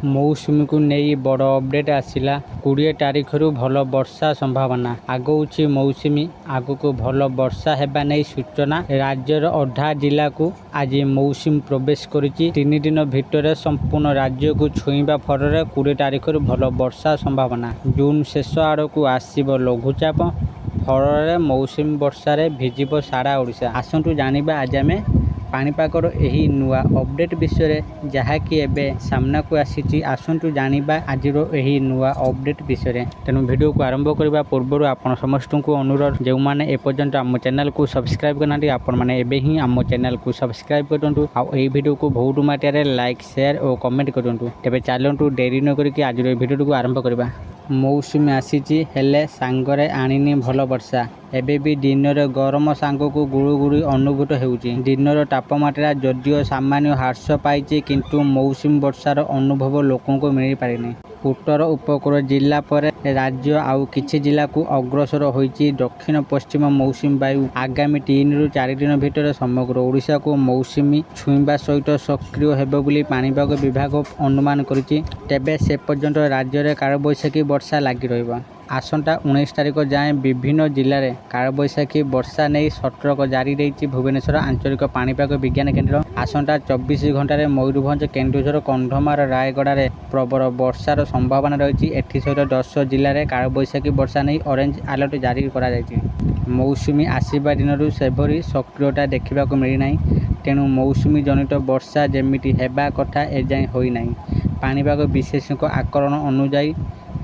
मौसुमी को नहीं बड़ अपडेट आसला 20 तारिख रु भल वर्षा संभावना आगौची मौसुमी आग को भल वर्षा हेबा नहीं सूचना राज्यर अधा जिला को आज मौसुमी प्रवेश करिछि 3 दिन भितर संपूर्ण राज्य को छुईबा फल 20 तारिख रु भल वर्षा संभावना जून शेष आड़ को आसब लघुचाप फल मौसुमी वर्षा भिजिब सारा ओडिशा। आसतु जानिबा आज आमे पाणीपागर यही नुआ अपडेट विषय जहाँकि एवं सामना को आसी आसतु जानिबा आज यही नुआ अपडेट विषय। तेणु वीडियो को आरंभ करने पूर्व आपण समस्त को अनुरोध जो मैंने एपर्यंत आम चैनल को सब्सक्राइब करना आपण मैंने एवं ही आम चैनल को सब्सक्राइब करूँ आई वीडियो को बहुत मात्रा लाइक शेयर और कमेंट करूँ। तेज चलतु डेरी न करके आज वीडियो को आरंभ करवा। मौसुमी आसीची हेले सांगरे आनिनी भल वर्षा एबे भी दिनर गरम सांग को गुड़ुगुड़ी अनुभूत होउची। दिनर तापमात्रा जदिओ सामान्य ह्रास पाइछि किंतु मौसुमी वर्षार अनुभव लोकों को मिल पारिनी। उत्तर उपकूल जिला पर राज्य आउ किछि जिला को अग्रसर होइछि दक्षिण पश्चिम मौसुमी वायु आगामी 3 रु 4 दिन भितर समग्र ओडिशा को मौसुमी छुईबा सहित सक्रिय हेबो बोली पाणीपाग विभाग अनुमान करिछि। तेबे से पर्यंत राज्य में कालबैशाखी वर्षा लगी रहिबो। आसंता 19 तारिख जाए विभिन्न जिले में कालबैशाखी वर्षा नहीं सतर्क जारी रही भुवनेश्वर आंचलिक पाणीपाग विज्ञान केन्द्र। आसंता 24 घंटे मयूरभंज केन्दुझर कंधमाल रायगड़ा में प्रबल वर्षार संभावना रही। एथि सहित 10 जिले में कालबैशाखी वर्षा नहीं ऑरेंज अलर्ट जारी कर मौसुमी आसवा दिन सेभरी सक्रियता देखा मिलना। तेणु मौसुमी जनित वर्षा जमीती हेबा कथा एजाएं होईना। पाणीपाग विशेषज्ञ आकलन अनुଯାयी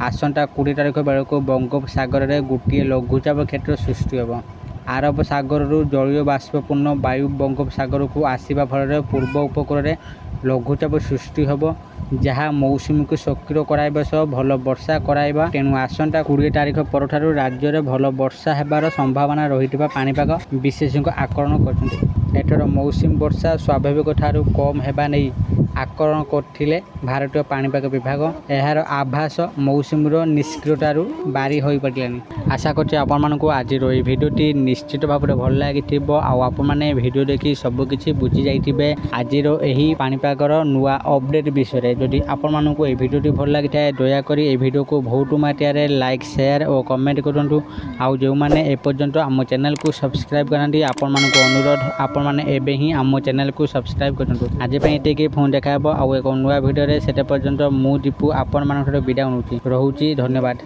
आसंता 20 तारिख बेलू बंगोपसागर में गोटे लघुचाप क्षेत्र सृष्टि होब। आरब सागर जलीय बाष्पूर्ण वायु बंगोपसागर को आसवा फल पूर्व उपकूल में लघुचाप सृष्टि होब जहाँ मौसुमी को सक्रिय कराइबा सह भल वर्षा कराइबा। तेणु आसंता 20 तारिख पर राज्य में भल वर्षा हेबार संभावना रही पाणीपाग विशेषज्ञ आकलन करछन्ति। एठर मौसुमी वर्षा स्वाभाविक ठारू कम हेबा नहीं आकलन करथिले भारतीय पाणीपाग विभाग। एहार आभास मौसुमीर निष्क्रियतारू बारी होई पड़िलानी। आशा करछि आपण मानकु आज रोई वीडियोटी निश्चित भाव में भल लागिथिबो आउ आपण माने वीडियो देखि सब किछि बुझी जाइथिबे आजिर एही पाणीपागर नुआ अपडेट विषय। जदि आपण मानकु ए वीडियोटी भल लागिथाय दया करी ए वीडियो को बहुत मात्रा लाइक शेयर और कमेंट करंतु। आउ जो माने ए पर्यंत आम चैनल को सब्सक्राइब करनांती आपण मानकु अनुरोध आपण माने एबे ही आम चैनल को सब्सक्राइब करंतु। आज पे एतिके फोन देखा आउ एक नुआ वीडियो से पर्यंत मु दीपू आपण मानक विदा नउछि रहुछि। धन्यवाद।